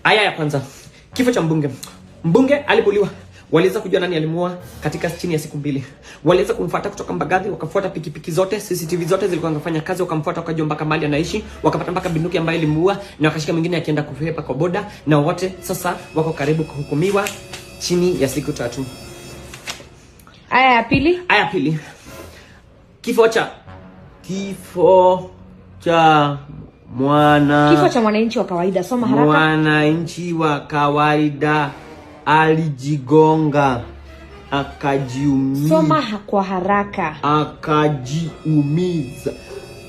Aya ya kwanza. Kifo cha mbunge. Mbunge alipoliwa. Waliweza kujua nani alimuua katika chini ya siku 2. Waliweza kumfuata kutoka Mbagathi, wakafuata pikipiki zote, CCTV zote zilikuwa zinafanya kazi, wakamfuata wakajua mpaka mahali anaishi, wakapata mpaka bunduki ambayo ilimuua na wakashika mwingine akienda kuhepa kwa boda, na wote sasa wako karibu kuhukumiwa chini ya siku 3. Aya ya pili. Aya ya pili. Kifo cha mwananchi wa kawaida. Soma haraka. Mwananchi wa kawaida alijigonga akajiumiza. Soma kwa haraka. Akajiumiza.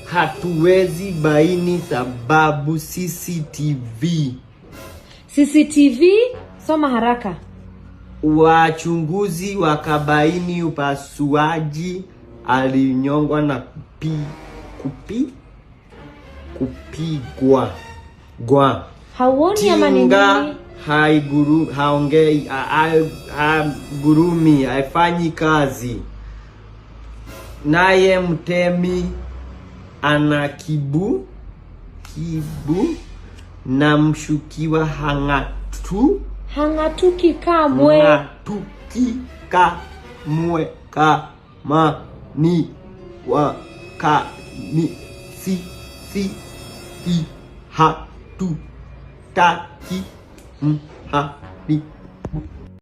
Hatuwezi baini sababu CCTV. Soma haraka. Wachunguzi wakabaini upasuaji, alinyongwa na kupigwa. Hauoni ama nini? Gurumi haifanyi kazi. Naye mtemi ana kibu na mshukiwa hangatuki kamwe. Kama ni hatutaki